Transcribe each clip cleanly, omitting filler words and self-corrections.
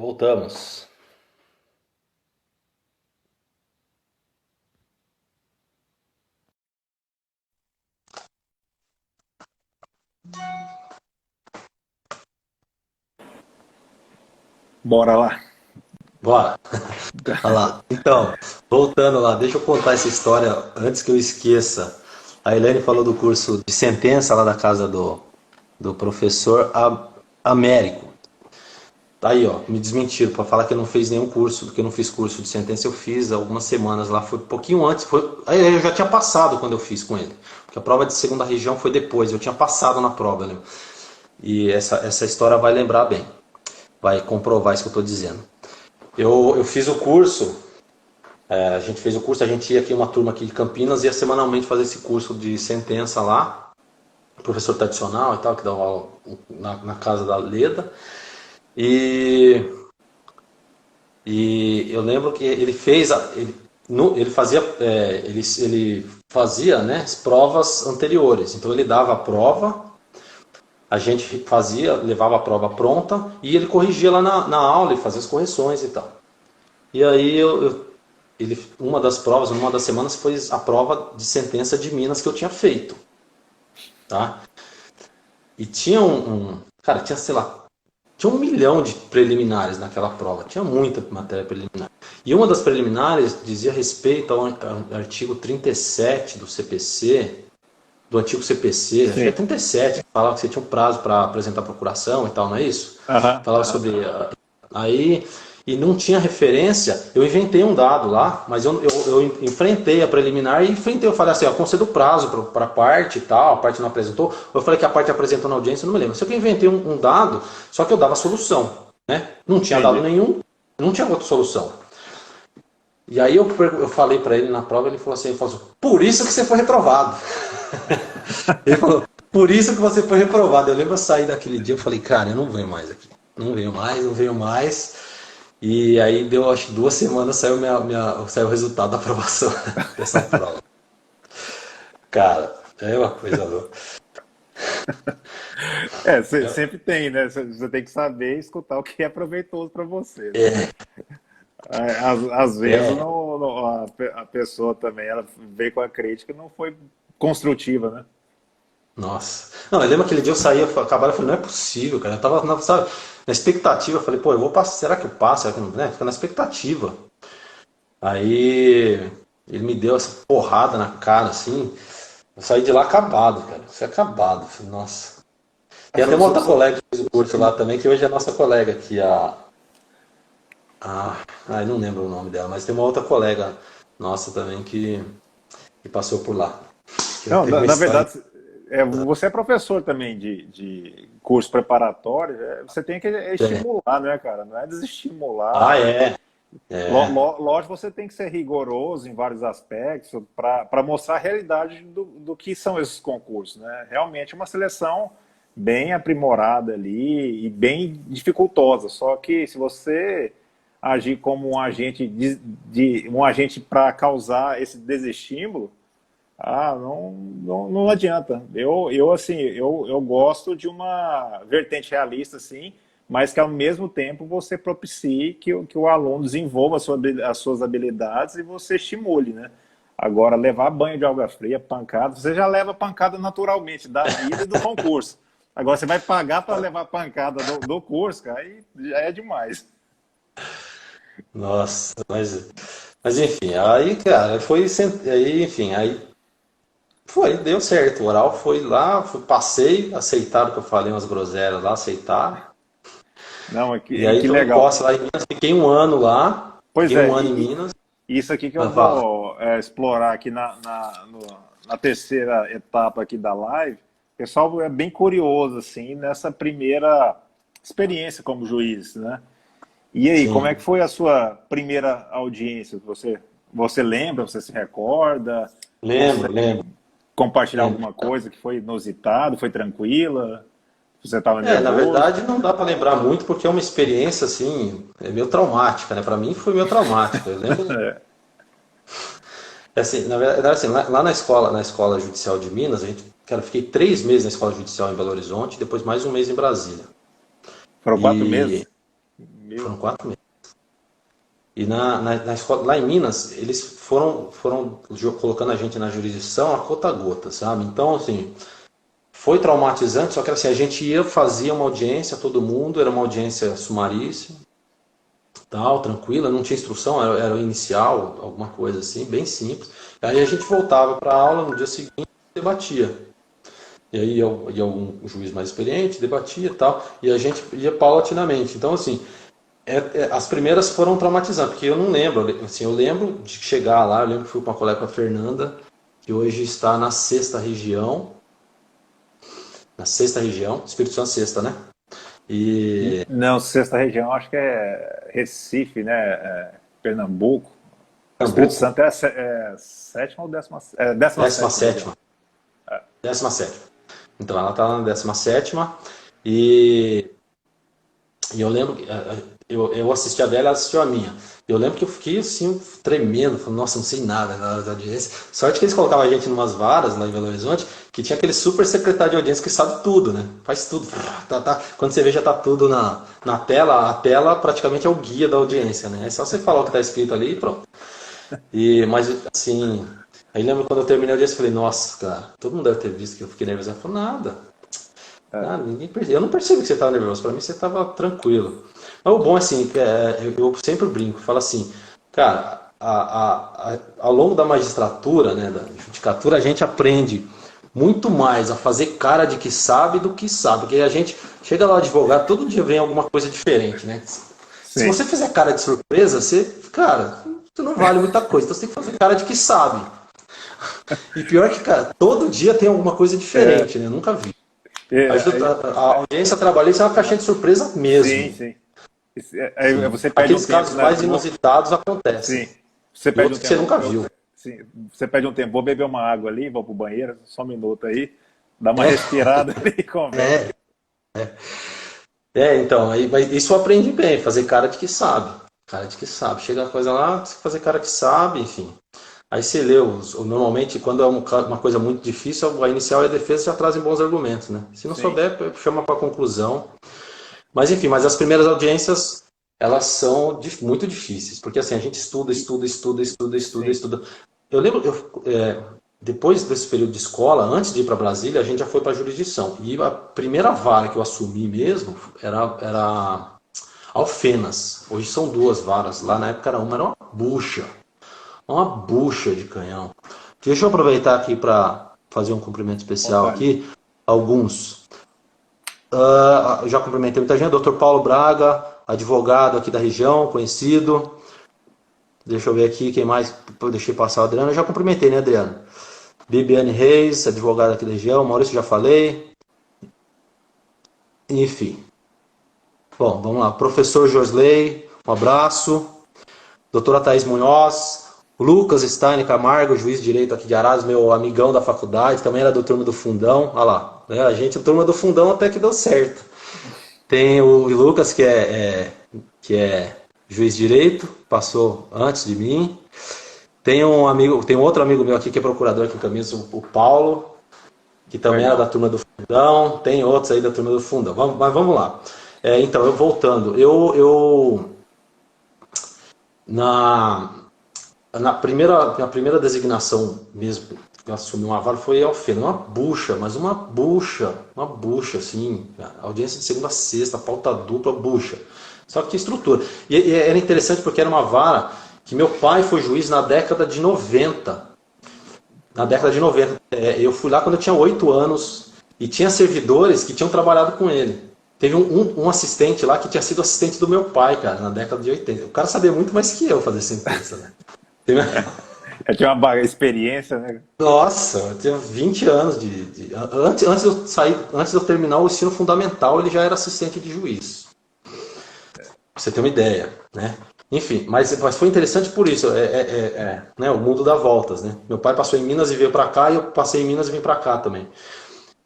Voltamos. Bora lá. Bora. Olha lá. Então, voltando lá, deixa eu contar essa história antes que eu esqueça. A Helene falou do curso de sentença lá da casa do professor Américo. Tá aí, ó, me desmentiram para falar que eu não fiz nenhum curso, porque eu não fiz curso de sentença, eu fiz algumas semanas lá, foi um pouquinho antes, aí eu já tinha passado quando eu fiz com ele, porque a prova de segunda região foi depois, eu tinha passado na prova, né? E essa história vai lembrar bem, vai comprovar isso que eu estou dizendo. Eu fiz o curso, a gente fez o curso, a gente ia aqui, uma turma aqui de Campinas, ia semanalmente fazer esse curso de sentença lá, professor tradicional e tal, que dava aula na casa da Leda, e eu lembro que ele fez, ele fazia, ele fazia, né, as provas anteriores. Então ele dava a prova, a gente fazia, levava a prova pronta e ele corrigia lá na aula e fazia as correções e tal. E aí uma das provas, uma das semanas foi a prova de sentença de Minas que eu tinha feito, tá? E tinha cara, tinha, sei lá, tinha 1 milhão de preliminares naquela prova, tinha muita matéria preliminar. E uma das preliminares dizia respeito ao artigo 37 do CPC, do antigo CPC, acho que é Sim. 37, que falava que você tinha um prazo para apresentar a procuração e tal, não é isso? Aham. Falava sobre. Aí, e não tinha referência, eu inventei um dado lá, mas eu enfrentei a preliminar e enfrentei, eu falei assim, ó, concedo prazo para a parte e tal, a parte não apresentou, eu falei que a parte apresentou na audiência, eu não me lembro. Só que eu inventei um dado, só que eu dava solução, né? Não tinha dado Entendi. nenhum, não tinha outra solução. E aí eu falei para ele na prova, ele falou assim, por isso que você foi reprovado. Ele falou, por isso que você foi reprovado. Eu lembro eu sair daquele dia, eu falei, cara, eu não venho mais aqui. Não venho mais, não venho mais. E aí deu, acho que 2 semanas, saiu o resultado da aprovação dessa prova. Cara, é uma coisa louca. Sempre tem, né? Você tem que saber escutar o que é proveitoso para você, né? Às vezes É, a pessoa também ela veio com a crítica e não foi construtiva, né? nossa. Não, eu lembro aquele dia eu saí, acabaram, eu falei, não é possível, cara. Eu tava sabe, na expectativa, eu falei, pô, eu vou passar, será que eu passo? Será que não, né? Fica na expectativa. Aí ele me deu essa porrada na cara, assim. Eu saí de lá acabado, cara. Você acabado. Falei, nossa. Ah, Tem até uma outra colega que fez o curso lá também, que hoje é nossa colega aqui, não lembro o nome dela, mas tem uma outra colega nossa também que passou por lá. Que Não, tem uma na história. verdade, você é professor também de curso preparatório, você tem que É. estimular, né, cara? Não é Ah, desestimular. é. É. Lógico, você tem que ser rigoroso em vários aspectos para mostrar a realidade do que são esses concursos, né? Realmente é uma seleção bem aprimorada ali e bem dificultosa. Só que se você agir como um agente um agente para causar esse desestímulo, não adianta. Eu gosto de uma vertente realista, assim, mas que ao mesmo tempo você propicie que o aluno desenvolva as suas habilidades e você estimule, né? Agora, levar banho de água fria, pancada, você já leva pancada naturalmente da vida e do concurso. Agora você vai pagar para levar pancada do curso, cara, aí já é demais. Nossa, mas enfim, aí, cara, aí, enfim, aí foi, deu certo. O oral foi lá, passei, aceitaram que eu falei umas groselhas lá, aceitaram. Não, E aí que tomei legal. posse lá em Minas, fiquei 1 ano lá, Pois fiquei é, 1 ano em Minas. isso aqui que eu Mas fala. vou explorar aqui na terceira etapa aqui da live. O pessoal é bem curioso, assim, nessa primeira experiência como juiz, né? E aí, como é Sim, que foi a sua primeira audiência? Você lembra, você se recorda? lembro, Consegue lembro, compartilhar lembro. alguma coisa que foi inusitado, foi tranquila? Você estava Na nervoso? verdade não dá para lembrar muito porque é uma experiência assim, é meio traumática, né? Para mim foi meio traumática. Eu lembro, assim, na verdade, assim, lá na escola judicial de Minas, cara, eu fiquei 3 meses na escola judicial em Belo Horizonte, depois mais um mês em Brasília. Foram 4 E meses? Meu, Foram 4 meses. E na escola, lá em Minas, eles foram colocando a gente na jurisdição a conta gota, sabe? Então, assim, foi traumatizante, só que assim, a gente ia, fazia uma audiência, todo mundo, era uma audiência sumaríssima, tal, tranquila, não tinha instrução, era o inicial, alguma coisa assim, bem simples. Aí a gente voltava para a aula, no dia seguinte, debatia. E aí ia algum juiz mais experiente, debatia e tal, e a gente ia paulatinamente. Então, assim, as primeiras foram traumatizantes, porque eu não lembro, assim, eu lembro de chegar lá, eu lembro que fui com uma colega, com a Fernanda, que hoje está na sexta região, Espírito Santo sexta, né? E não, sexta região, acho que é Recife, né? Pernambuco. O Espírito Pernambuco, Santo é sétima ou décima décima sétima região. sétima, décima sétima. Então ela está na décima sétima e E eu lembro, eu assisti a dela, ela assistiu a minha. Eu lembro que eu fiquei assim, tremendo, falando, nossa, não sei nada na hora da audiência. Sorte que eles colocavam a gente em umas varas lá em Belo Horizonte, que tinha aquele super secretário de audiência que sabe tudo, né? Faz tudo. Quando você vê, já tá tudo na tela, a tela praticamente é o guia da audiência, né? É só você falar o que tá escrito ali e pronto. Mas assim, aí lembro quando eu terminei a audiência, eu falei, nossa, cara, todo mundo deve ter visto que eu fiquei nervoso. Ela falou, nada, ninguém percebeu. Eu não percebi que você estava nervoso, para mim você estava tranquilo. Mas o bom, assim, eu sempre brinco, falo assim, cara, ao longo da magistratura, né, da judicatura, a gente aprende muito mais a fazer cara de que sabe do que sabe. Porque a gente chega lá advogado, todo dia vem alguma coisa diferente, né? Se Sim. você fizer cara de surpresa, cara, você não vale muita coisa. Então você tem que fazer cara de que sabe. E pior que, cara, todo dia tem alguma coisa É, diferente, né? Eu nunca vi. aí, A audiência trabalhista é uma caixinha de surpresa sim, mesmo. sim. Aí Sim. você perde um Aqueles tempo, casos né? mais inusitados acontecem. Sim. Você E perde um outros que você tempo. nunca viu. Sim, você perde um tempo. Vou beber uma água ali, vou pro banheiro, só um minuto aí, dá uma respirada ali e conversa. É, então, mas isso aprende bem, fazer cara de que sabe. Cara de que sabe. Chega a coisa lá, você fazer cara que sabe, enfim. Aí você lê, normalmente, quando é uma coisa muito difícil, a inicial e a defesa já trazem bons argumentos, né? Se não Sim, souber, chama para conclusão. Mas enfim, mas as primeiras audiências, elas são muito difíceis, porque assim, a gente estuda, e, estuda, estuda, estuda, estuda, sim, estuda. Eu lembro, depois desse período de escola, antes de ir para Brasília, a gente já foi para a jurisdição. E a primeira vara que eu assumi mesmo era Alfenas. Hoje são 2 varas. Lá na época era uma bucha de canhão. Deixa eu aproveitar aqui para fazer um cumprimento especial vontade. aqui. Alguns. Já cumprimentei muita gente. Dr. Paulo Braga, advogado aqui da região, conhecido. Deixa eu ver aqui quem mais. Eu deixei passar o Adriano. Eu já cumprimentei, né, Adriano? Bibiane Reis, advogada aqui da região. Maurício, já falei. Enfim. Bom, vamos lá. Professor Josley, um abraço. Doutora Thaís Munhoz. Lucas Stein Camargo, juiz de direito aqui de Araras, meu amigão da faculdade, também era do turma do Fundão. Olha lá, né? A gente, a turma do Fundão até que deu certo. Tem o Lucas, que é juiz de direito, passou antes de mim. Tem um outro amigo meu aqui que é procurador aqui em Campinas, o Paulo, que também era da Legal. turma do Fundão. Tem outros aí da turma do Fundão. Mas vamos lá. Então, eu voltando, na, na primeira designação mesmo, que eu assumi uma vara foi Alfena, mas uma bucha, assim, a audiência de segunda a sexta, pauta dupla, bucha. Só que tinha estrutura. E era interessante porque era uma vara que meu pai foi juiz na década de 90. Na década de Nossa. 90. Eu fui lá quando eu tinha 8 anos e tinha servidores que tinham trabalhado com ele. Teve um assistente lá que tinha sido assistente do meu pai, cara, na década de 80. O cara sabia muito mais que eu fazer sentença, né? Eu tinha uma experiência, né? Nossa, eu tinha 20 anos antes de eu sair, antes de eu terminar o ensino fundamental, ele já era assistente de juiz. Pra você ter uma ideia, né? Enfim, mas foi interessante por isso, né, o mundo dá voltas, né? Meu pai passou em Minas e veio para cá, e eu passei em Minas e vim para cá também.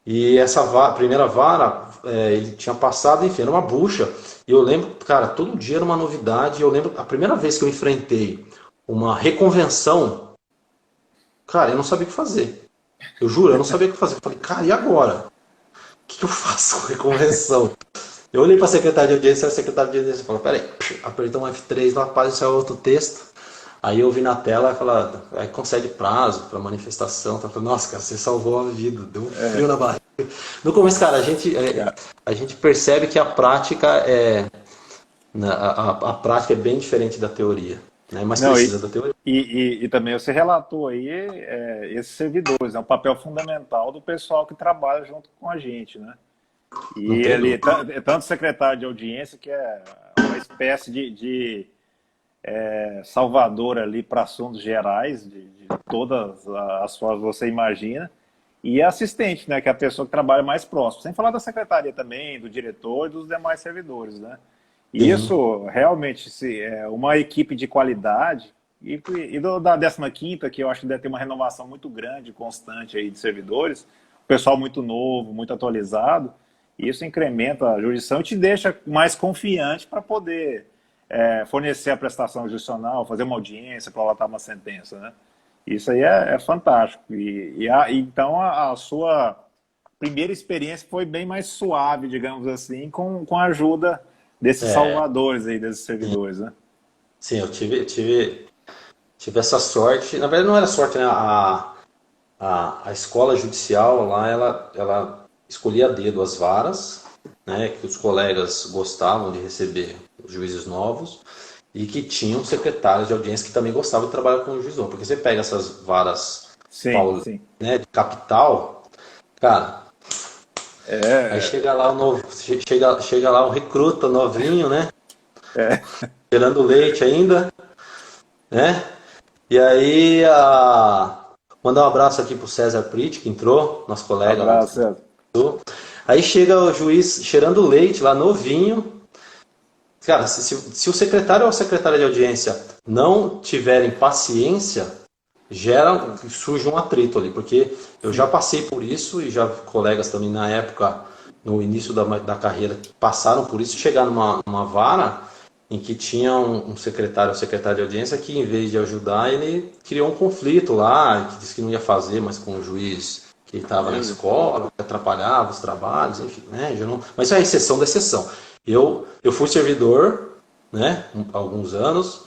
E essa primeira vara, ele tinha passado, enfim, era uma bucha. E eu lembro, cara, todo dia era uma novidade. Eu lembro, a primeira vez que eu enfrentei uma reconvenção, cara, eu não sabia o que fazer. Eu juro, eu não sabia o que fazer. Eu falei, cara, e agora? O que eu faço com reconvenção? Eu olhei para a secretária de audiência, a secretária de audiência falou, peraí, apertou um F3 lá, rapaz, isso é outro texto. Aí eu vi na tela, fala, aí concede prazo para manifestação. Tá falando, nossa, cara, você salvou a vida, deu um frio na barriga. No começo, cara, a gente percebe que a prática a prática é bem diferente da teoria, né? Mas Não, precisa da teoria. e também você relatou aí esses servidores, é um papel fundamental do pessoal que trabalha junto com a gente, né? Não E tem ele, dúvida. tanto secretário de audiência, que é uma espécie de salvador ali para assuntos gerais, de todas as formas que você imagina, e assistente, né, que é a pessoa que trabalha mais próximo. Sem falar da secretaria também, do diretor e dos demais servidores, né? E Sim, isso realmente se é uma equipe de qualidade da 15ª, que eu acho que deve ter uma renovação muito grande, constante aí de servidores, o pessoal muito novo, muito atualizado, e isso incrementa a jurisdição e te deixa mais confiante para poder fornecer a prestação jurisdicional, fazer uma audiência, prolatar uma sentença, né? Isso aí é fantástico. Então a sua primeira experiência foi bem mais suave, digamos assim, com a ajuda desses salvadores aí, desses servidores, né? sim, tive essa sorte. Na verdade, não era sorte, né? A escola judicial lá, ela escolhia a dedo as varas, né? Que os colegas gostavam de receber os juízes novos e que tinham secretários de audiência que também gostavam de trabalhar com o juiz novo. Porque você pega essas varas, Sim, sim. né, de capital, cara, aí É, chega lá o novo, chega lá o recruta novinho, né? é. Gerando leite ainda, né? E aí, mandar um abraço aqui pro César Prit, que entrou, nosso colega lá Abraço, César. do. Aí chega o juiz cheirando leite lá, novinho. Cara, se o secretário ou a secretária de audiência não tiverem paciência, surge um atrito ali, porque eu já Sim. passei por isso e já vi colegas também na época, no início da carreira, que passaram por isso, chegar numa vara em que tinha um secretário ou secretária de audiência que, em vez de ajudar, ele criou um conflito lá, que disse que não ia fazer, mas com o juiz que estava na Meu Deus. escola, que atrapalhava os trabalhos, enfim, né? Mas isso é a exceção da exceção. Eu fui servidor, né, há alguns anos,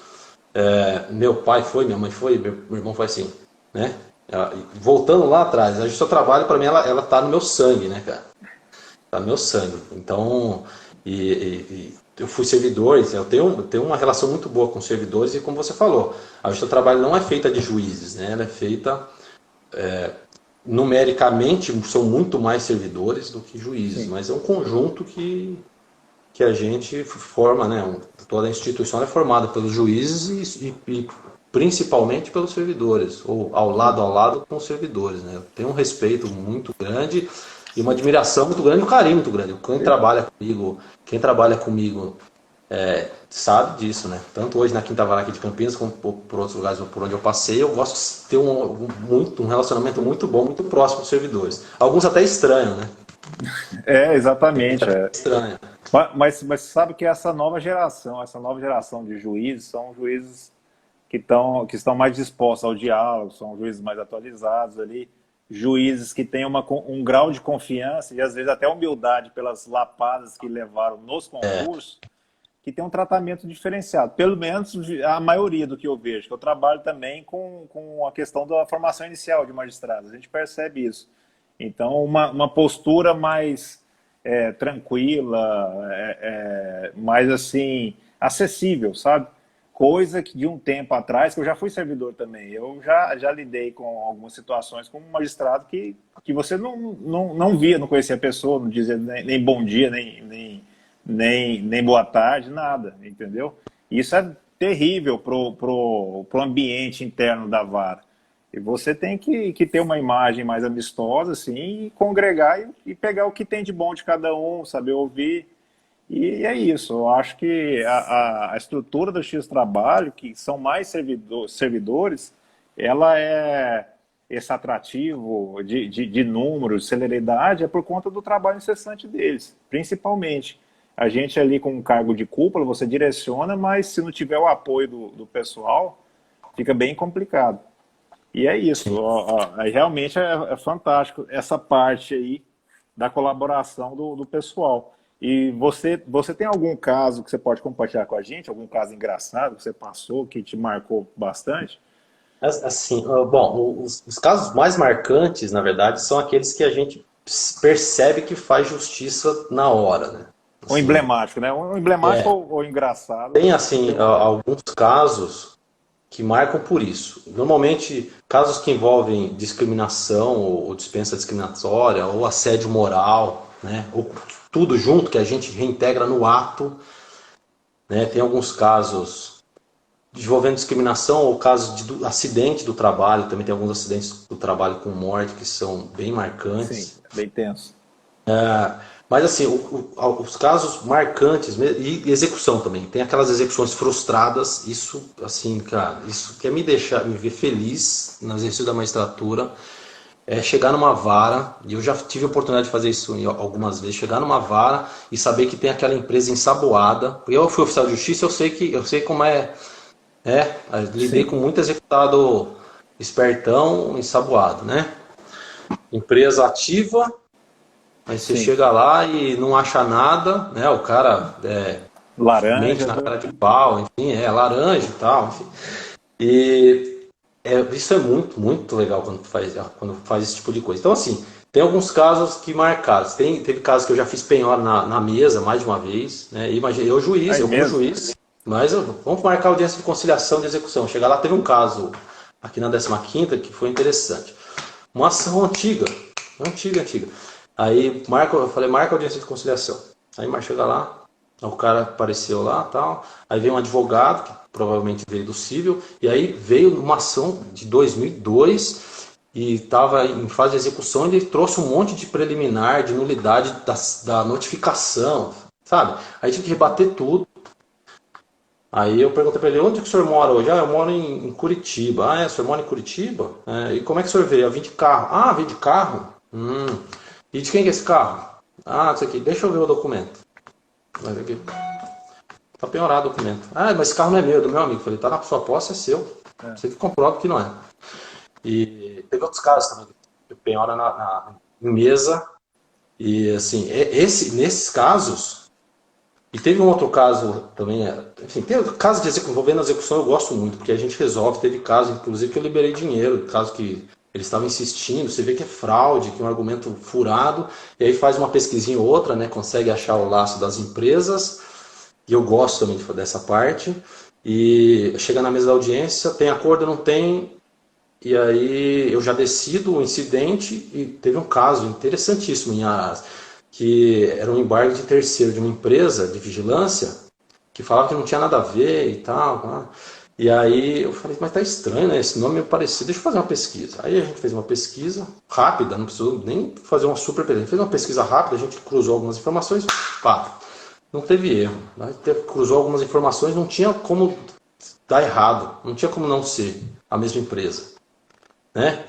meu pai foi, minha mãe foi, meu irmão foi assim, né? Voltando lá atrás, a justiça do trabalho, para mim, ela tá no meu sangue, né, cara? Tá no meu sangue. Então, eu fui servidor, eu tenho uma relação muito boa com os servidores e como você falou, a justiça do trabalho não é feita de juízes, né? Ela é feita, numericamente, são muito mais servidores do que juízes, Sim. mas é um conjunto que a gente forma, né? Toda a instituição é formada pelos juízes e principalmente pelos servidores, ou ao lado com os servidores, né? Eu tenho um respeito muito grande e uma admiração muito grande, um carinho muito grande. Quem trabalha comigo sabe disso, né? Tanto hoje na Quinta Vara aqui de Campinas, como por outros lugares por onde eu passei, eu gosto de ter um relacionamento muito bom, muito próximo com os servidores. Alguns até estranham, né? Tem gente Exatamente. até estranha. Mas sabe que essa nova geração de juízes são juízes que estão mais dispostos ao diálogo, são juízes mais atualizados ali, juízes que têm um grau de confiança e às vezes até humildade pelas lapadas que levaram nos concursos, que tem um tratamento diferenciado. Pelo menos a maioria do que eu vejo, que eu trabalho também com a questão da formação inicial de magistrados, a gente percebe isso. Então, uma postura mais tranquila, mais assim, acessível, sabe? Coisa que de um tempo atrás, que eu já fui servidor também, eu já lidei com algumas situações como um magistrado que você não via, não conhecia a pessoa, não dizia nem bom dia, nem boa tarde, nada, entendeu? Isso é terrível pro ambiente interno da vara. E você tem que ter uma imagem mais amistosa, assim, e congregar e pegar o que tem de bom de cada um, saber ouvir. E é isso. Eu acho que a estrutura do X-Trabalho, que são mais servidores, ela é esse atrativo de números, celeridade, é por conta do trabalho incessante deles, principalmente. A gente ali com um cargo de cúpula, você direciona, mas se não tiver o apoio do pessoal, fica bem complicado. E é isso. Sim. Aí realmente é fantástico essa parte aí da colaboração do pessoal. E você tem algum caso que você pode compartilhar com a gente? Algum caso engraçado que você passou, que te marcou bastante? Assim, bom, os casos mais marcantes, na verdade, são aqueles que a gente percebe que faz justiça na hora, né? Ou Assim, emblemático, né? Um emblemático ou engraçado, tem, você tem assim, um. alguns casos que marcam por isso. Normalmente, casos que envolvem discriminação ou dispensa discriminatória ou assédio moral, né? Ou tudo junto que a gente reintegra no ato, né? Tem alguns casos envolvendo discriminação ou casos de acidente do trabalho, também tem alguns acidentes do trabalho com morte que são bem Sim, marcantes. bem tenso. Mas assim, os casos marcantes e execução também. Tem aquelas execuções frustradas, isso assim, cara, isso quer me deixar, me ver feliz no exercício da magistratura, é chegar numa vara, e eu já tive a oportunidade de fazer isso algumas vezes, chegar numa vara e saber que tem aquela empresa ensaboada. Eu fui oficial de justiça, eu sei como lidei Sim, com muito executado espertão, ensaboado, né? Empresa ativa, aí você sim. chega lá e não acha nada, né? O cara mente Laranja, na viu? cara de pau, enfim, é laranja e tal, enfim. E isso é muito, muito legal quando faz esse tipo de coisa. Então, assim, tem alguns casos que marcaram. Teve casos que eu já fiz penhora na mesa mais de uma vez, né? Imagina, Aí eu como mesmo? juiz, mas vamos marcar audiência de conciliação de execução. Chegar lá, teve um caso aqui na 15ª que foi interessante. Uma ação antiga, antiga, antiga. Aí eu falei, marca a audiência de conciliação. Aí chega lá, o cara apareceu lá, tal. Aí veio um advogado, que provavelmente veio do civil, e aí veio uma ação de 2002 e estava em fase de execução. Ele trouxe um monte de preliminar, de nulidade da notificação, sabe? Aí tive que rebater tudo. Aí eu perguntei para ele, onde que o senhor mora hoje? Ah, eu moro em Curitiba. Ah, o senhor mora em Curitiba? E como é que o senhor veio? Eu vim de carro. Ah, veio de carro? E de quem que é esse carro? Ah, isso aqui, deixa eu ver o documento. Mas aqui, tá penhorado o documento. Ah, mas esse carro não é meu, é do meu amigo. Eu falei, tá na sua posse, é seu. É. Você que comprova que não é. E teve outros casos também, de penhora em mesa. E assim, nesses casos, e teve um outro caso também, enfim, tem casos de envolvendo a execução eu gosto muito, porque a gente resolve. Teve caso, inclusive, que eu liberei dinheiro, caso que eles estavam insistindo, você vê que é fraude, que é um argumento furado, e aí faz uma pesquisinha ou outra, né, consegue achar o laço das empresas, e eu gosto também dessa parte, e chega na mesa da audiência, tem acordo, não tem, e aí eu já decido o incidente, e teve um caso interessantíssimo em Araras, que era um embargo de terceiro de uma empresa de vigilância que falava que não tinha nada a ver e tal. Tá? E aí eu falei, mas tá estranho, né? Esse nome é parecido, deixa eu fazer uma pesquisa. Aí a gente fez uma pesquisa rápida, não precisou nem fazer uma super pesquisa. A gente fez uma pesquisa rápida, a gente cruzou algumas informações, pá, não teve erro. Né? Cruzou algumas informações, não tinha como dar errado, não tinha como não ser a mesma empresa. Né?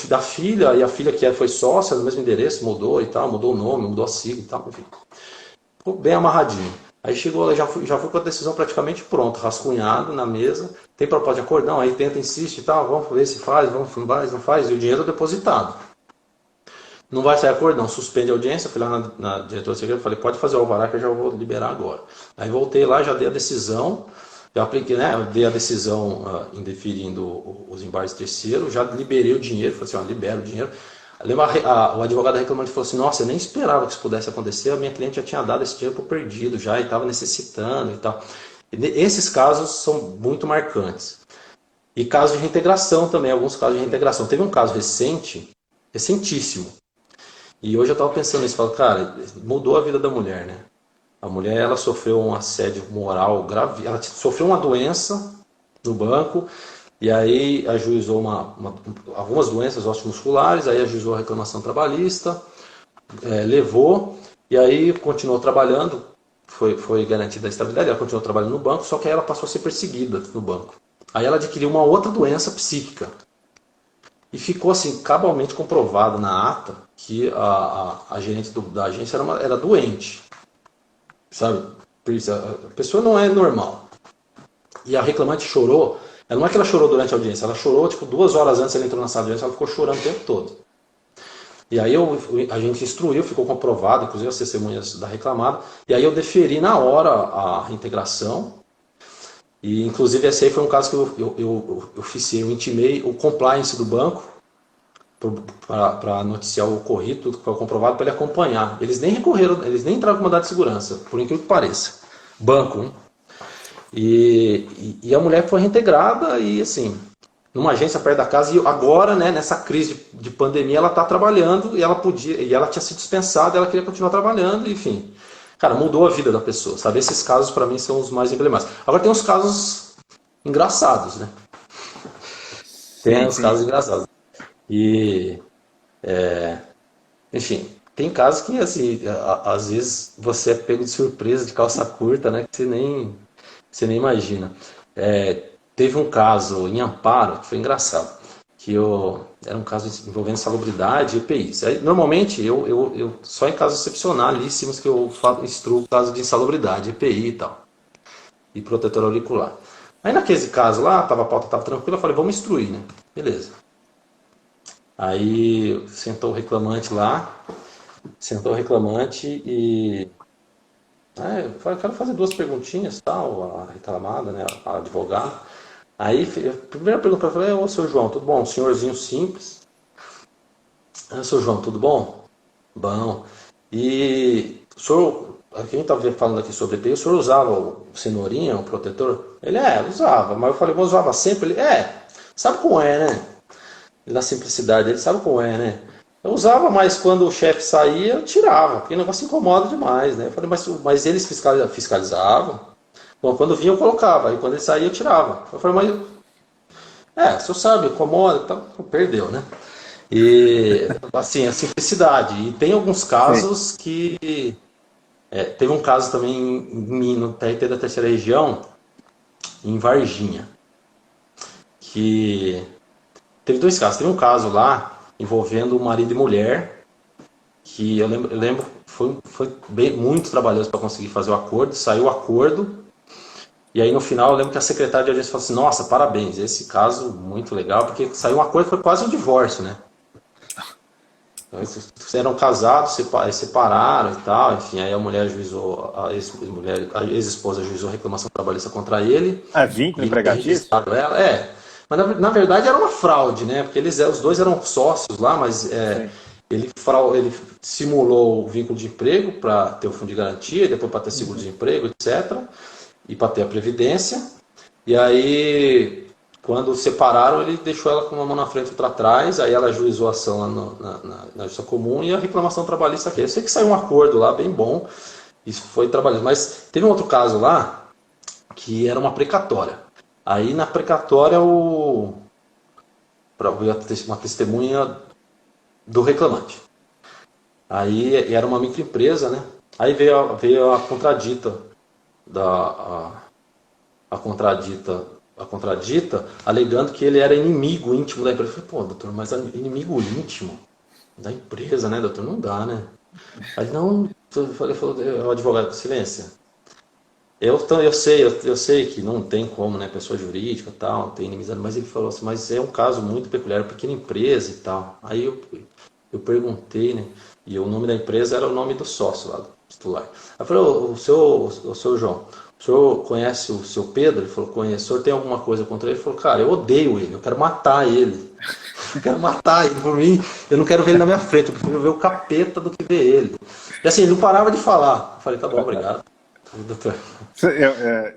Da filha, e a filha que foi sócia, no mesmo endereço, mudou e tal, mudou o nome, mudou a sigla e tal, enfim. Ficou bem amarradinho. Aí chegou, já fui com a decisão praticamente pronta, rascunhado na mesa, tem proposta de acordo? Não, aí tenta, insiste e tal, vamos ver se faz, vamos, não faz, não faz, e o dinheiro depositado. Não vai sair acordo? Não, suspende a audiência, fui lá na diretora secretaria, falei, pode fazer o alvará que eu já vou liberar agora. Aí voltei lá, já dei a decisão, já apliquei, né, eu dei a decisão indeferindo os embargos terceiros, já liberei o dinheiro, falei assim, ó, libera o dinheiro. O advogado reclamante falou assim, nossa, eu nem esperava que isso pudesse acontecer, a minha cliente já tinha dado esse dinheiro por perdido já e estava necessitando e tal. Esses casos são muito marcantes. E casos de reintegração também, alguns casos de Sim. reintegração. Teve um caso recente, recentíssimo, e hoje eu estava pensando nisso, falo, cara, mudou a vida da mulher, né? A mulher, ela sofreu um assédio moral grave, ela sofreu uma doença no banco, e aí ajuizou algumas doenças osteomusculares, aí ajuizou a reclamação trabalhista, levou, e aí continuou trabalhando, foi garantida a estabilidade, ela continuou trabalhando no banco, só que aí ela passou a ser perseguida no banco. Aí ela adquiriu uma outra doença psíquica, e ficou assim, cabalmente comprovado na ata que a gerente da agência era doente, sabe? A pessoa não é normal. E a reclamante chorou. Não é que ela chorou durante a audiência, ela chorou tipo 2 horas antes, ela entrou na sala de audiência, ela ficou chorando o tempo todo. E aí a gente instruiu, ficou comprovado, inclusive as testemunhas da reclamada, e aí eu deferi na hora a reintegração, e inclusive esse aí foi um caso que eu oficiei, eu intimei o compliance do banco para noticiar o ocorrido, tudo que foi comprovado, para ele acompanhar. Eles nem recorreram, eles nem entraram com mandado de segurança, por incrível que pareça. Banco, hein? E a mulher foi reintegrada e assim, numa agência perto da casa, e agora, né, nessa crise de pandemia, ela está trabalhando e ela podia, e ela tinha sido dispensada, ela queria continuar trabalhando, enfim. Cara, mudou a vida da pessoa, sabe? Esses casos para mim são os mais emblemáticos. Agora tem uns casos engraçados, né? Tem Sim, uns sim. casos engraçados. E, enfim, tem casos que, assim, às vezes você é pego de surpresa, de calça curta, né? Que você nem imagina. Teve um caso em Amparo, que foi engraçado, era um caso envolvendo salubridade e EPIs. Aí, normalmente, eu só em casos excepcionalíssimos que eu instruo o caso de insalubridade, EPI e tal, e protetor auricular. Aí naquele caso lá, a pauta estava tranquila, eu falei, vamos instruir, né? Beleza. Aí sentou o reclamante lá, e eu falei, quero fazer duas perguntinhas, tal, a reclamada, né, a advogada. Aí, a primeira pergunta que eu falei, ô, seu João, tudo bom? Um senhorzinho simples. Seu João, tudo bom? Bom. E o senhor, aqui a gente estava falando aqui sobre EPI, o senhor usava o cenourinha, o protetor? Ele, usava. Mas eu falei, mas usava sempre? Ele, sabe como é, né? Na simplicidade, ele sabe como é, né? Eu usava, mas quando o chefe saía, eu tirava, porque o negócio incomoda demais, né? Eu falei, mas eles fiscalizavam? Bom, quando vinha eu colocava, aí quando ele saía eu tirava. Eu falei, o senhor sabe, incomoda, então perdeu, né? E, assim, a simplicidade. E tem alguns Sim. casos que... teve um caso também no TRT da terceira região, em Varginha, que teve dois casos. Teve um caso lá envolvendo marido e mulher, que eu lembro foi muito trabalhoso para conseguir fazer o acordo. Saiu o acordo, e aí no final eu lembro que a secretária de audiência falou assim, nossa, parabéns, esse caso muito legal, porque saiu um acordo, foi quase um divórcio, né? Então, eles eram casados, separaram e tal, enfim, aí a mulher ajuizou, a ex-esposa ajuizou reclamação trabalhista contra ele, É vínculo e empregatício? registraram ela, mas na verdade era uma fraude, né, porque os dois eram sócios lá, mas Sim. ele simulou o vínculo de emprego para ter o fundo de garantia, depois para ter seguro de emprego, etc., e para ter a previdência, e aí... Quando separaram, ele deixou ela com uma mão na frente e outra atrás, aí ela ajuizou a ação lá na Justiça Comum e a reclamação trabalhista aqui. Eu sei que saiu um acordo lá, bem bom, isso foi trabalhoso. Mas teve um outro caso lá, que era uma precatória. Aí na precatória, uma testemunha do reclamante. Aí era uma microempresa, né? Aí veio a contradita, a contradita, alegando que ele era inimigo íntimo da empresa. Eu falei, pô, doutor, mas inimigo íntimo da empresa, né, doutor? Não dá, né? Aí não, o advogado, silêncio. Eu sei que não tem como, né, pessoa jurídica e tal, tem inimizade, mas ele falou assim, mas é um caso muito peculiar, pequena empresa e tal. Aí eu perguntei, né, e o nome da empresa era o nome do sócio lá, do titular. Aí eu falei, o seu João, o senhor conhece o seu Pedro? Ele falou, conheço. O senhor tem alguma coisa contra ele? Ele falou, cara, eu odeio ele, eu quero matar ele. Eu quero matar ele, por mim, eu não quero ver ele na minha frente, eu prefiro ver o capeta do que ver ele. E assim, ele não parava de falar. Eu falei, tá bom, obrigado, doutor.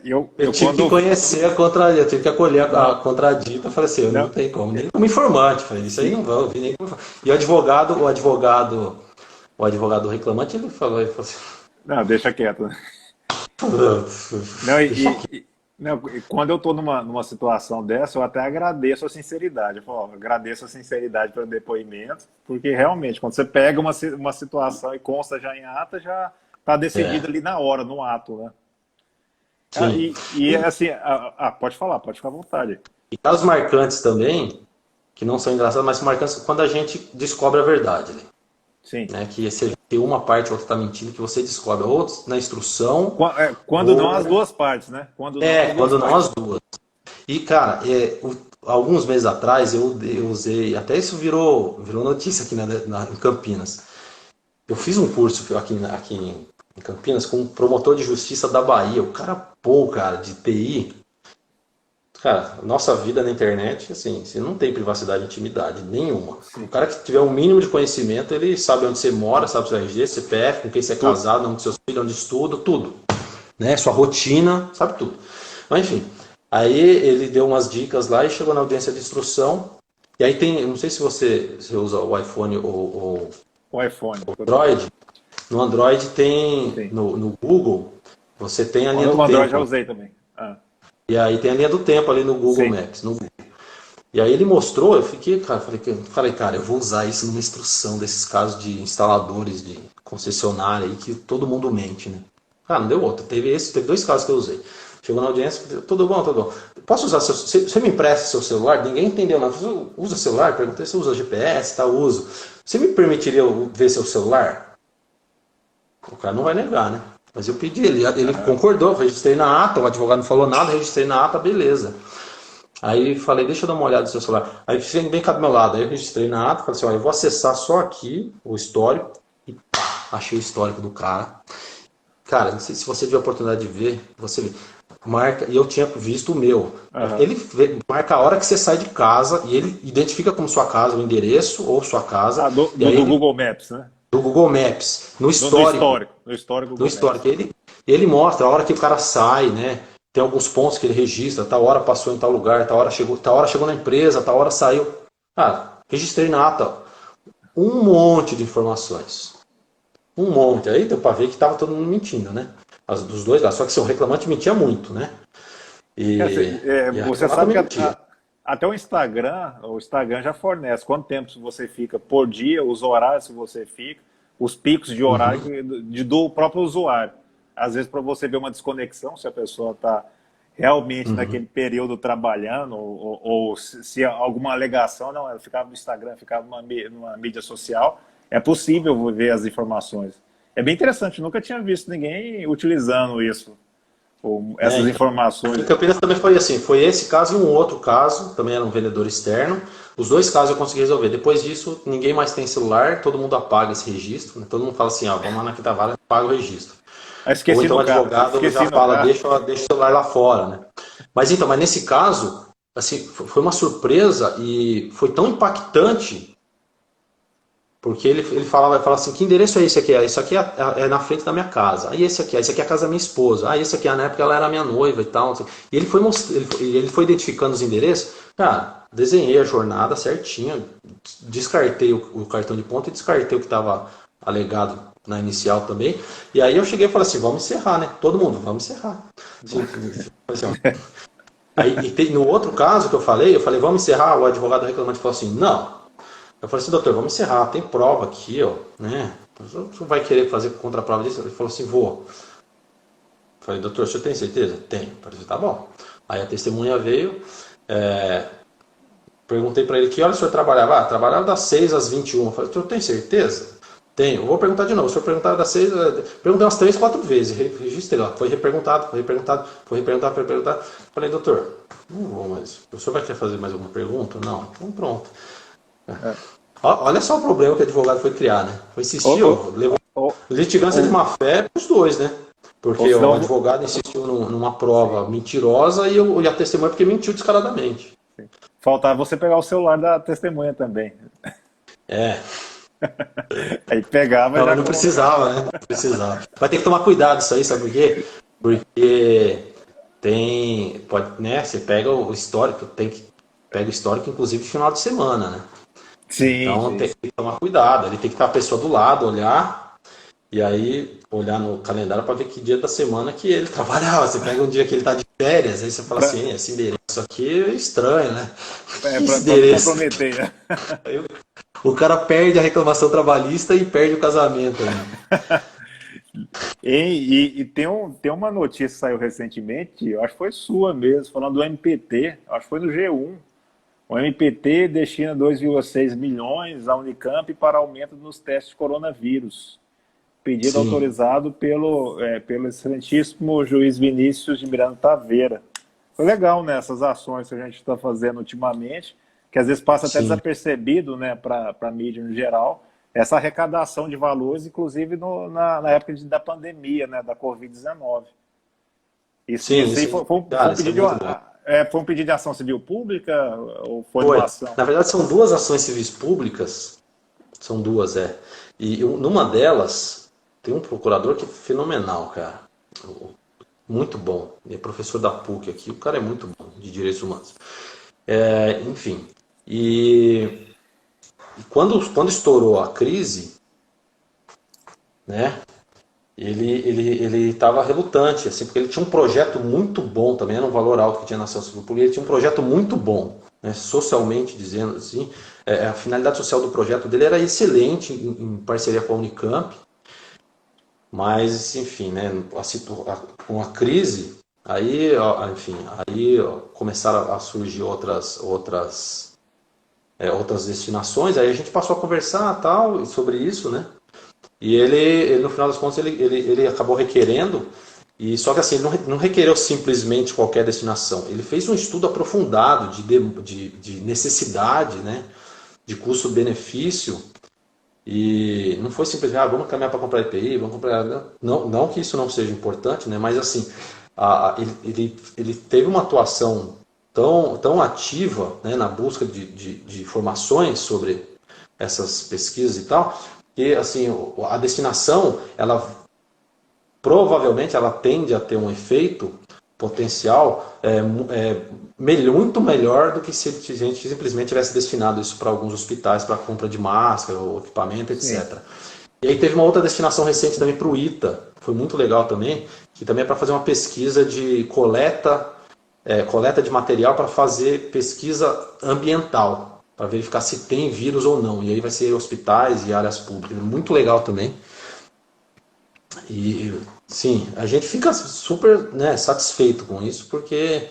Eu Eu tive que quando. conhecer a contradita, eu tive que acolher a contradita. Eu falei assim, eu não Não, tenho como, nem como informante. Falei, isso aí não vai ouvir nem como informante. E o advogado reclamante, ele falou assim, não, deixa quieto. Não, deixa aqui. não, e quando eu estou numa situação dessa, eu até agradeço a sinceridade. Eu falo, ó, agradeço a sinceridade pelo depoimento, porque realmente, quando você pega uma situação e consta já em ata, já está decidido É, ali na hora, no ato, né? sim. Assim, pode ficar à vontade. E casos marcantes também, que não são engraçados, mas são marcantes quando a gente descobre a verdade, Sim. né? Que seja que uma parte ou outra está mentindo, que você descobre, ou na instrução, Quando não ou as duas partes, né? Quando não as duas quando não partes. as duas. E, cara, alguns meses atrás, eu usei, até isso virou notícia aqui em Campinas. Eu fiz um curso aqui em Campinas com um promotor de justiça da Bahia. O cara, pô, cara, de TI. Cara, nossa vida na internet, assim, você não tem privacidade e intimidade nenhuma. O Sim. cara que tiver um mínimo de conhecimento, ele sabe onde você mora, sabe seu RG, CPF, com quem você é Tudo. casado, onde seus filhos, onde estuda, tudo. Né? Sua rotina, sabe tudo. Mas enfim, aí ele deu umas dicas lá e chegou na audiência de instrução. E aí tem, eu não sei se você usa o iPhone ou O iPhone. o Android. No Android tem, Sim. no Google, você tem a linha O do Android já tempo. usei também. Ah, E aí tem a linha do tempo ali no Google sim. Maps. E aí ele mostrou, eu fiquei, cara, falei, cara, eu vou usar isso numa instrução desses casos de instaladores de concessionária aí que todo mundo mente, né? Cara, não deu outra. Teve dois casos que eu usei. Chegou na audiência, tudo bom, tudo bom. Posso usar você me empresta seu celular? Ninguém entendeu nada. Você usa celular? Perguntei se você usa GPS, tá, uso. Você me permitiria ver seu celular? O cara não vai negar, né? Mas eu pedi, ele concordou, registrei na ata, o advogado não falou nada, registrei na ata, beleza. Aí falei, deixa eu dar uma olhada no seu celular. Aí fiquei bem cá do meu lado. Aí eu registrei na ata, falei assim, ó, eu vou acessar só aqui o histórico. E pá, achei o histórico do cara. Cara, não sei se você tiver a oportunidade de ver, você vê. Marca, e eu tinha visto o meu. Aham. Ele marca a hora que você sai de casa e ele identifica como sua casa, o endereço ou sua casa. Ah, E aí do ele, Google Maps, né? do Google Maps, no No histórico. histórico. No histórico No Google histórico. Maps. Ele mostra a hora que o cara sai, né? Tem alguns pontos que ele registra, tal hora passou em tal lugar, tal hora chegou na empresa, tal hora saiu. Cara, registrei na ata um monte de informações. Um monte. Aí deu pra ver que tava todo mundo mentindo, né? Dos dois lá. Só que se o reclamante mentia muito, né? E a Você reclamada sabe que mentia. até o Instagram já fornece quanto tempo você fica por dia, os horários que você fica, os picos de horário do próprio usuário. Às vezes, para você ver uma desconexão, se a pessoa está realmente naquele período trabalhando, ou se alguma alegação, não, ela ficava no Instagram, ficava numa mídia social, é possível ver as informações. É bem interessante, nunca tinha visto ninguém utilizando isso, ou Né? essas Então, aqui em informações. Campinas também foi assim. Foi esse caso e um outro caso, também era um vendedor externo. Os dois casos eu consegui resolver. Depois disso, ninguém mais tem celular, todo mundo apaga esse registro. Né? Todo mundo fala assim, ó, vamos lá na Quinta Vara, paga o registro. Ah, Ou esqueci então o no carro, advogado já esqueci no fala, carro. deixa o celular lá fora, né? Mas então, mas nesse caso, assim, foi uma surpresa e foi tão impactante, porque ele vai falar assim, que endereço é esse aqui? Isso aqui é na frente da minha casa. Aí esse aqui é a casa da minha esposa. Ah, esse aqui, na época ela era minha noiva e tal. Não sei. E ele foi identificando os endereços. Cara, desenhei a jornada certinha, descartei o cartão de ponto e descartei o que estava alegado na inicial também. E aí eu cheguei e falei assim, vamos encerrar, né? Todo mundo, vamos encerrar. Assim, ó. No outro caso que eu falei, vamos encerrar, o advogado reclamante falou assim, não. Eu falei assim, doutor, vamos encerrar, tem prova aqui, ó, né? Você vai querer fazer contraprova disso? Ele falou assim, vou. Eu falei, doutor, o senhor tem certeza? Tenho. Eu falei, tá bom. Aí a testemunha veio, perguntei para ele que hora o senhor trabalhava? Ah, trabalhava das 6 às 21. Eu falei, o senhor tem certeza? Tenho. Eu vou perguntar de novo. O senhor perguntava das 6, perguntei umas 3, 4 vezes, registrei lá. Foi reperguntado, foi reperguntado, foi reperguntado, foi reperguntado. Falei, doutor, não vou mais. O senhor vai querer fazer mais alguma pergunta? Não. Então pronto. Olha só o problema que o advogado foi criar, né? Foi insistir, Ou, levou ou, litigância de má fé para os dois, né? ou Porque o senão, advogado insistiu numa prova sim. mentirosa e a testemunha porque mentiu descaradamente. Faltava você pegar o celular da testemunha também. É, Aí pegava e não, já mas não colocava. precisava, né? Não precisava. Vai ter que tomar cuidado isso aí, sabe por quê? Porque pode, né? Você pega o histórico, pega o histórico, inclusive, de final de semana, né? Sim, Então sim, tem sim. que tomar cuidado. Ele tem que estar a pessoa do lado, olhar. E aí, olhar no calendário para ver que dia da semana que ele trabalhava. Você pega um dia que ele está de férias, aí você fala Pra, assim, esse endereço aqui é estranho, né? é, Que esse pra não endereço? comprometer, né? Aí o cara perde a reclamação trabalhista e perde o casamento ainda. E tem uma notícia que saiu recentemente, eu acho que foi sua mesmo, falando do MPT, acho que foi no G1. O MPT destina 2,6 milhões à Unicamp para aumento nos testes de coronavírus. Pedido Sim. autorizado pelo excelentíssimo juiz Vinícius de Miranda Taveira. Foi legal, né, essas ações que a gente está fazendo ultimamente, que às vezes passa até Sim, desapercebido, né, para a mídia no geral, essa arrecadação de valores, inclusive na época da pandemia, né, da Covid-19. sim, Isso aí isso, foi cara, um isso é pedido de, muito bom. foi um pedido de ação civil pública ou foi numa Foi. ação? Na verdade, são duas ações civis públicas, são duas, é. E numa delas, tem um procurador que é fenomenal, cara. Muito bom. Ele é professor da PUC aqui, o cara é muito bom, de direitos humanos. Enfim, e quando estourou a crise, né, ele estava relutante, assim, porque ele tinha um projeto muito bom, também era um valor alto que tinha na ação civil pública, ele tinha um projeto muito bom, né, socialmente dizendo assim, a finalidade social do projeto dele era excelente, em parceria com a Unicamp, mas, enfim, né, com a crise, aí, enfim, aí começaram a surgir outras destinações, aí a gente passou a conversar tal sobre isso, né? E ele, no final das contas, ele acabou requerendo, e só que assim, ele não requereu simplesmente qualquer destinação. Ele fez um estudo aprofundado de necessidade, né, de custo-benefício, e não foi simplesmente, vamos caminhar para comprar EPI, vamos comprar. Não, não que isso não seja importante, né, mas assim, ele teve uma atuação tão ativa, né, na busca de informações sobre essas pesquisas e tal, que assim, a destinação, ela provavelmente ela tende a ter um efeito potencial muito melhor do que se a gente simplesmente tivesse destinado isso para alguns hospitais para compra de máscara ou equipamento, Sim. etc. E aí teve uma outra destinação recente também para o ITA, foi muito legal também, que também é para fazer uma pesquisa de coleta de material para fazer pesquisa ambiental, para verificar se tem vírus ou não. E aí vai ser hospitais e áreas públicas. Muito legal também. E sim, a gente fica super, né, satisfeito com isso, porque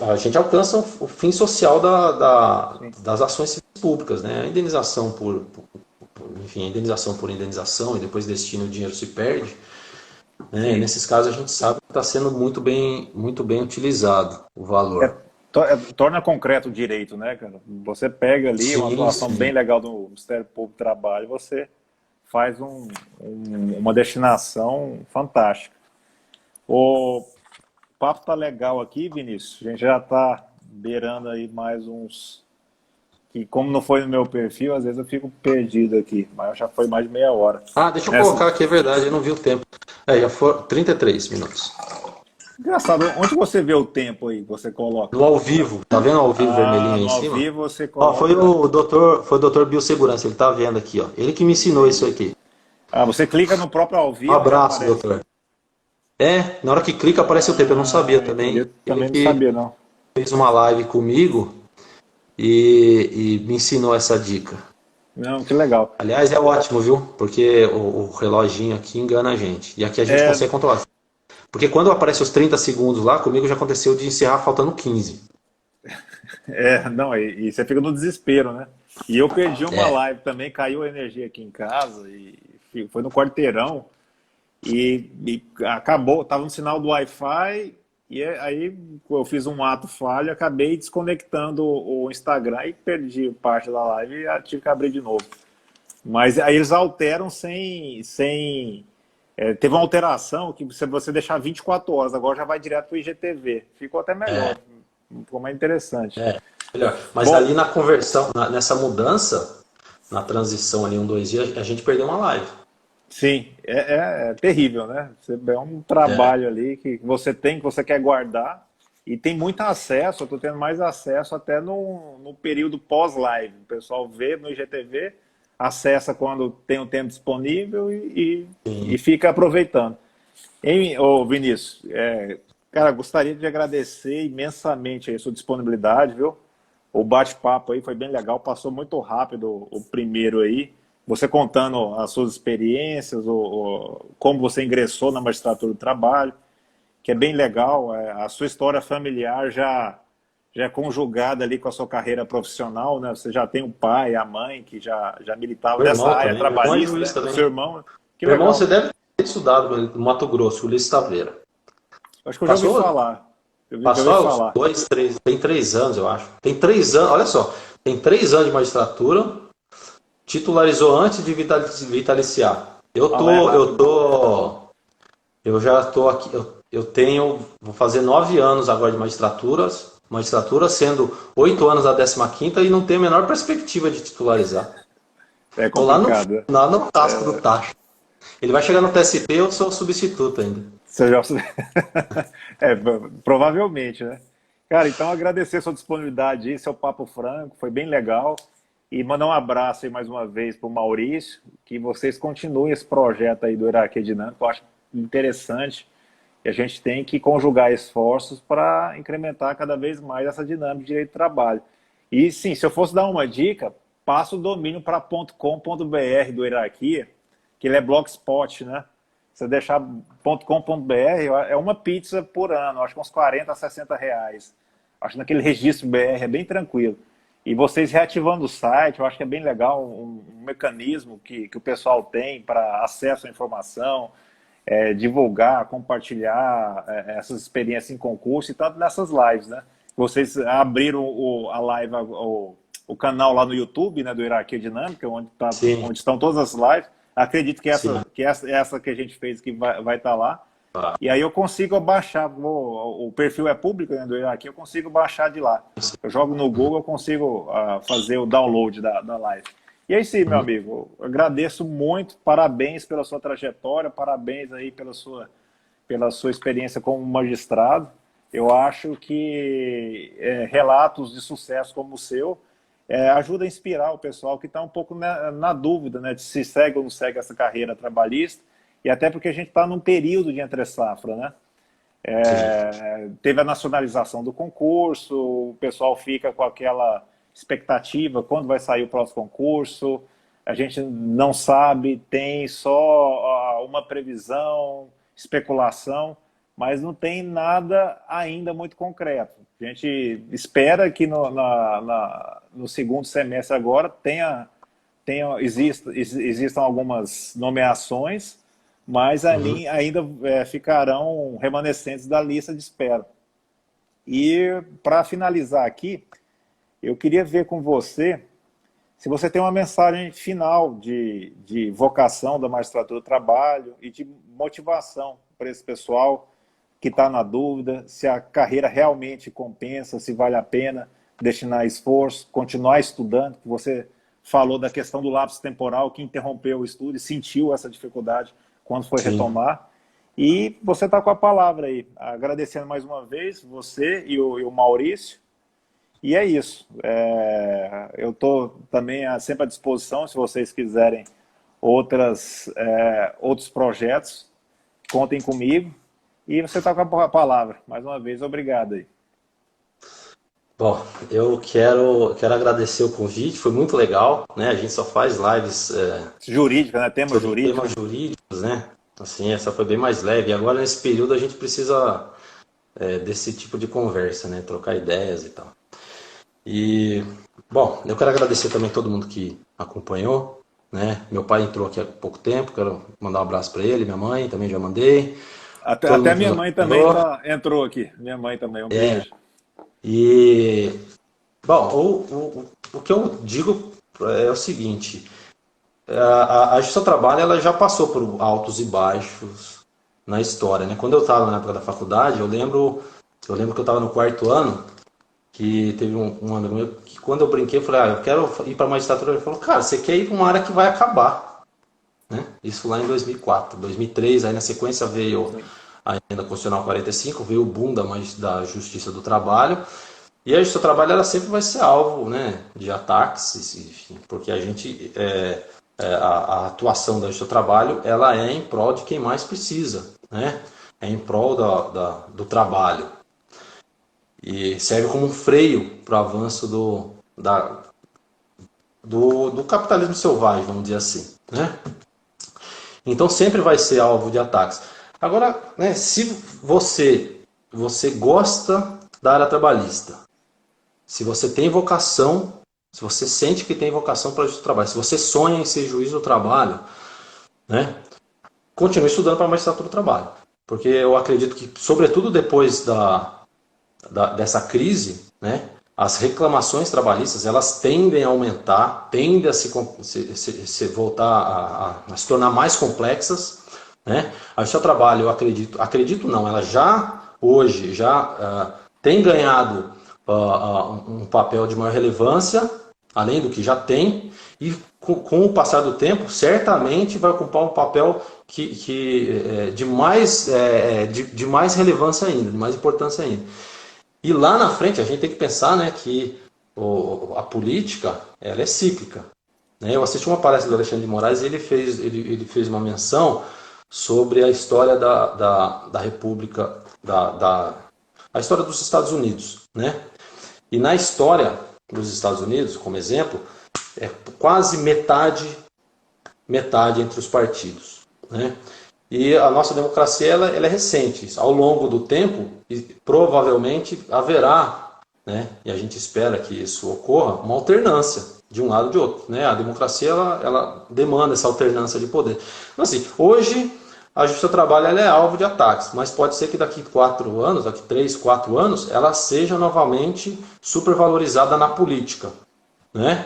a gente alcança o fim social Sim. das ações civis públicas, né? A indenização enfim, a indenização por indenização e depois destino o dinheiro se perde, né? Sim. Nesses casos a gente sabe que está sendo muito bem utilizado o É, valor. torna concreto o direito, né, cara? Você pega ali uma Sim, atuação bem sim. legal do Ministério Público do Trabalho, você faz uma destinação fantástica. O papo tá legal aqui, Vinícius. A gente já tá beirando aí mais uns. Que como não foi no meu perfil, às vezes eu fico perdido aqui, mas já foi mais de meia hora. Deixa eu Nessa... colocar aqui, é verdade, eu não vi o tempo. Já foram 33 minutos. Engraçado, onde você vê o tempo aí? Você coloca? No ao vivo, tá vendo o ao vivo vermelhinho aí No em ao cima? vivo você Ó, coloca. foi o doutor Biossegurança, ele tá vendo aqui, ó. Ele que me ensinou isso aqui. Você clica no próprio ao Um vivo e já abraço, aparece. doutor. Na hora que clica aparece o tempo, eu não sabia Entendi. também. Eu Ele também não que sabia, não. fez uma live comigo e me ensinou essa dica. Não, que legal. Aliás, é ótimo, viu? Porque o reloginho aqui engana a gente. E aqui a gente É, consegue controlar. Porque quando aparece os 30 segundos lá, comigo já aconteceu de encerrar faltando 15. não, e você fica no desespero, né? E eu perdi uma É, live também, caiu a energia aqui em casa e foi no quarteirão e acabou, tava no sinal do Wi-Fi e aí eu fiz um ato falho, acabei desconectando o Instagram e perdi parte da live e tive que abrir de novo. Mas aí eles alteram teve uma alteração que se você deixar 24 horas, agora já vai direto para o IGTV. Ficou até melhor, ficou mais interessante. melhor. Mas ali Bom, na conversão, nessa mudança, na transição ali, 2 dias, a gente perdeu uma live. sim, é terrível, né? É um É, trabalho ali que você tem, que você quer guardar, e tem muito acesso, eu estou tendo mais acesso até no período pós-live. O pessoal vê no IGTV, acessa quando tem o tempo disponível e sim. fica aproveitando. Ô Vinícius, cara, gostaria de agradecer imensamente a sua disponibilidade, viu? O bate-papo aí foi bem legal, passou muito rápido o primeiro aí. Você contando as suas experiências, como você ingressou na magistratura do trabalho, que é bem legal. A sua história familiar já é conjugada ali com a sua carreira profissional, né? Você já tem o pai, a mãe, que já militavam Meu nessa irmão área também, meu irmão é trabalhista, juiz né? O também. seu irmão, que Meu irmão, legal. você deve ter estudado no Mato Grosso, Ulisses Taveira. Acho que eu já ouvi Passou? falar. Já ouvi Passou uns falar. 2, 3, tem 3 anos, eu acho. Tem 3 anos, olha só, tem 3 anos de magistratura, titularizou antes de vitaliciar. Ah, lá é rápido. Eu já estou aqui, vou fazer 9 anos agora de magistratura, sendo 8 anos a 15ª e não tenho a menor perspectiva de titularizar. É Estou lá no, complicado, né? lá no casco do tacho. Ele vai chegar no TST, eu sou o substituto ainda. Você já... É, provavelmente, né? Cara, então agradecer a sua disponibilidade aí, seu papo franco, foi bem legal. E mandar um abraço aí mais uma vez para o Maurício, que vocês continuem esse projeto aí do Hierarquia Dinâmica, eu acho interessante. E a gente tem que conjugar esforços para incrementar cada vez mais essa dinâmica de direito do trabalho. E sim, se eu fosse dar uma dica, passa o domínio para .com.br do Hierarquia, que ele é blogspot, né? Você deixar .com.br é uma pizza por ano, acho que uns 40 a 60 reais. Acho que naquele registro BR é bem tranquilo. E vocês reativando o site, eu acho que é bem legal, um mecanismo que o pessoal tem para acesso à informação, divulgar, compartilhar essas experiências em concurso e tanto nessas lives, né? Vocês abriram a live, o canal lá no YouTube, né, do Hierarquia Dinâmica, Sim, onde estão todas as lives. Acredito que sim. essa que a gente fez que vai estar lá. Ah, E aí eu consigo baixar, o perfil é público, né, do Hierarquia, eu consigo baixar de lá. Eu jogo no Google, eu consigo fazer o download da live. E aí sim, meu uhum. amigo, eu agradeço muito, parabéns pela sua trajetória, parabéns aí pela sua experiência como magistrado. Eu acho que relatos de sucesso como o seu ajuda a inspirar o pessoal que está um pouco na dúvida, né, de se segue ou não segue essa carreira trabalhista, e até porque a gente está num período de entre-safra, né? Sim. Teve a nacionalização do concurso, o pessoal fica com aquela expectativa, quando vai sair o próximo concurso, a gente não sabe, tem só uma previsão, especulação, mas não tem nada ainda muito concreto. A gente espera que no segundo semestre agora existam algumas nomeações, mas Uhum. ali ainda ficarão remanescentes da lista de espera. E para finalizar aqui, eu queria ver com você se você tem uma mensagem final de vocação da magistratura do trabalho e de motivação para esse pessoal que está na dúvida, se a carreira realmente compensa, se vale a pena destinar esforço, continuar estudando, que você falou da questão do lapso temporal, que interrompeu o estudo e sentiu essa dificuldade quando foi Sim. retomar. E você está com a palavra aí, agradecendo mais uma vez você e o Maurício. E é isso. Eu estou também sempre à disposição, se vocês quiserem outros projetos, contem comigo. E você está com a palavra. Mais uma vez, obrigado aí. Bom, eu quero agradecer o convite, foi muito legal, né? A gente só faz lives Jurídica, né? Tema sobre jurídico. temas jurídicos, né? Assim, essa foi bem mais leve. E agora, nesse período, a gente precisa desse tipo de conversa, né? Trocar ideias e tal. E, bom, eu quero agradecer também todo mundo que acompanhou, né? Meu pai entrou aqui há pouco tempo, quero mandar um abraço para ele, minha mãe também já mandei. Até, Todo até mundo que minha nos mãe também acompanhou. entrou aqui. Minha mãe também, um beijo. E, bom, o que eu digo é o seguinte: a Justiça do Trabalho ela já passou por altos e baixos na história, né? Quando eu estava na época da faculdade, eu lembro que eu estava no quarto ano, que teve um amigo meu que quando eu brinquei, eu falei, eu quero ir para a magistratura. Ele falou, cara, você quer ir para uma área que vai acabar, né? Isso lá em 2004, 2003, aí na sequência veio Sim. a emenda constitucional 45, veio o boom da Justiça do Trabalho. E a Justiça do Trabalho ela sempre vai ser alvo, né, de ataques, enfim, porque a atuação da Justiça do Trabalho ela é em prol de quem mais precisa, né? É em prol do trabalho. E serve como um freio para o avanço do capitalismo selvagem, vamos dizer assim, né? Então sempre vai ser alvo de ataques. Agora, né, se você gosta da área trabalhista, se você tem vocação, se você sente que tem vocação para o juízo do trabalho, se você sonha em ser juiz do trabalho, né, continue estudando para magistratura do trabalho. porque eu acredito que, sobretudo depois dessa crise, né, as reclamações trabalhistas elas tendem a aumentar, tendem a se voltar a se tornar mais complexas, né? A Justiça do Trabalho, eu acredito não, ela já hoje tem ganhado um papel de maior relevância, além do que já tem, e com o passar do tempo, certamente vai ocupar um papel de mais relevância ainda, de mais importância ainda. E lá na frente a gente tem que pensar, né, que a política ela é cíclica. Né? Eu assisti uma palestra do Alexandre de Moraes e ele fez uma menção sobre a história da República, a história dos Estados Unidos. Né? E na história dos Estados Unidos, como exemplo, é quase metade entre os partidos. Né? E a nossa democracia ela é recente. Ao longo do tempo, provavelmente haverá, né, e a gente espera que isso ocorra, uma alternância de um lado ou de outro. Né? A democracia ela demanda essa alternância de poder. Então, assim, hoje a Justiça do Trabalho ela é alvo de ataques, mas pode ser que daqui 4 anos, daqui 3, 4 anos, ela seja novamente supervalorizada na política, né?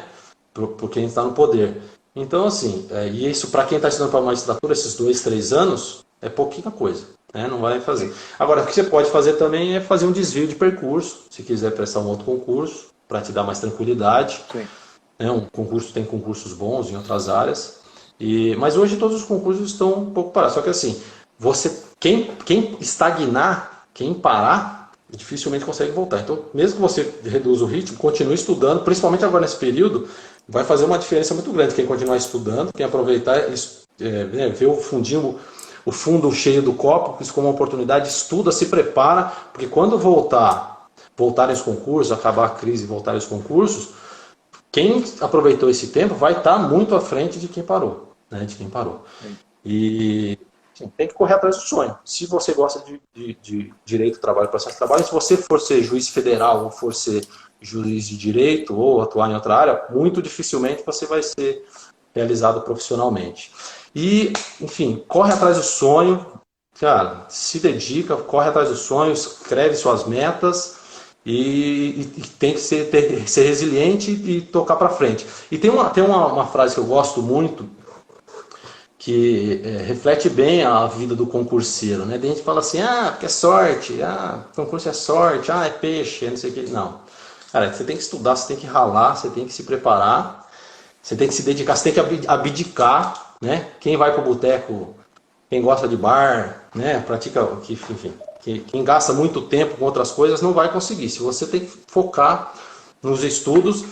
Por quem está no poder. Então, assim, e isso para quem está estudando para a magistratura, esses 2, 3 anos, é pouquinha coisa, né? Não vai fazer. Agora, o que você pode fazer também é fazer um desvio de percurso, se quiser prestar um outro concurso, para te dar mais tranquilidade. Sim. Né? Tem concursos bons em outras áreas, mas hoje todos os concursos estão um pouco parados. Só que assim, quem estagnar, quem parar, dificilmente consegue voltar. Então, mesmo que você reduza o ritmo, continue estudando, principalmente agora nesse período, vai fazer uma diferença muito grande quem continuar estudando, quem aproveitar, ver o fundo cheio do copo, isso como uma oportunidade, estuda, se prepara, porque quando voltarem os concursos, acabar a crise e voltarem os concursos, quem aproveitou esse tempo vai estar muito à frente de quem parou. Né, de quem parou. E assim, tem que correr atrás do sonho. Se você gosta de direito, trabalho, processo de trabalho, se você for ser juiz federal ou for ser juiz de direito ou atuar em outra área, muito dificilmente você vai ser realizado profissionalmente. E, enfim, corre atrás do sonho, cara, se dedica, corre atrás do sonho, escreve suas metas e tem que ser resiliente e tocar para frente. E tem uma frase que eu gosto muito, que reflete bem a vida do concurseiro, né? A gente fala assim, porque é sorte, concurso é sorte, é peixe, não sei o que. Não. Cara, você tem que estudar, você tem que ralar, você tem que se preparar, você tem que se dedicar, você tem que abdicar, né? Quem vai para o boteco, quem gosta de bar, né? Pratica, enfim, quem gasta muito tempo com outras coisas não vai conseguir. Se você tem que focar nos estudos,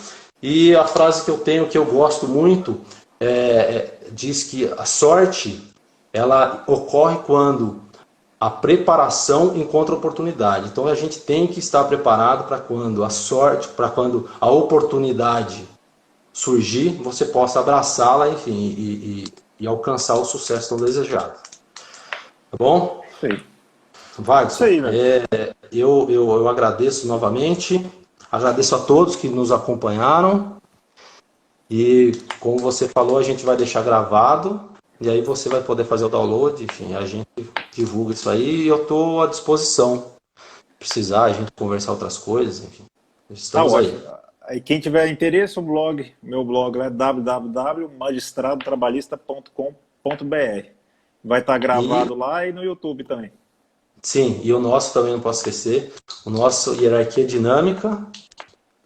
e a frase que eu tenho, que eu gosto muito, diz que a sorte ela ocorre quando a preparação encontra oportunidade. Então a gente tem que estar preparado para quando quando a oportunidade surgir, você possa abraçá-la, enfim, e alcançar o sucesso tão desejado. Tá bom? Sim. Wagner, Isso aí, né? eu agradeço novamente, agradeço a todos que nos acompanharam. E como você falou, a gente vai deixar gravado e aí você vai poder fazer o download, enfim, a gente divulga isso aí e eu estou à disposição. Se precisar, a gente conversar outras coisas, enfim. Estamos aí. Aí quem tiver interesse, meu blog é www.magistradotrabalhista.com.br. Vai estar gravado lá e no YouTube também. Sim, e o nosso também não posso esquecer, o nosso Hierarquia Dinâmica.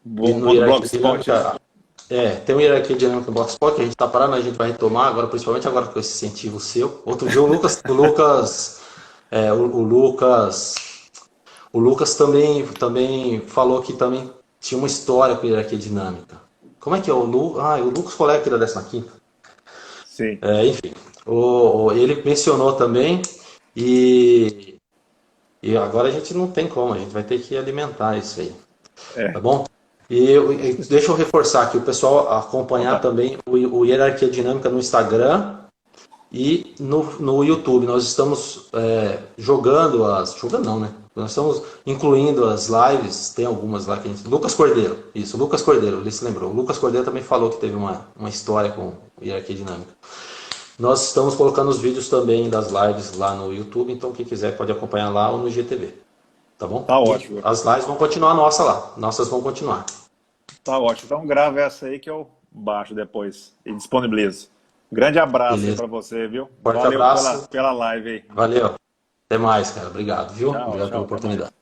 E no Hierarquia Dinâmica. Tem uma Hierarquia Dinâmica no Blogspot, que a gente está parando, a gente vai retomar agora, principalmente agora com esse incentivo seu. Outro dia o Lucas também falou que também tinha uma história com Hierarquia Dinâmica. Como é que é o Lucas, colega aqui da 15ª. Sim. Enfim, ele mencionou também e agora a gente não tem como, a gente vai ter que alimentar isso aí. Tá bom? E deixa eu reforçar aqui, o pessoal acompanhar também o Hierarquia Dinâmica no Instagram e no YouTube. Nós estamos jogando não, né? Nós estamos incluindo as lives, tem algumas lá que a gente... Lucas Cordeiro, ele se lembrou. O Lucas Cordeiro também falou que teve uma história com Hierarquia Dinâmica. Nós estamos colocando os vídeos também das lives lá no YouTube, então quem quiser pode acompanhar lá ou no GTV. Tá bom? Tá E ótimo. as lives vão continuar nossa lá. Nossas vão continuar. Tá ótimo. Então grava essa aí que eu baixo depois e disponibilizo. Grande abraço aí Beleza. pra você, viu? Forte Valeu abraço. pela live aí. Valeu. Até mais, cara. Obrigado, viu? Tchau, Obrigado tchau, pela até mais. oportunidade.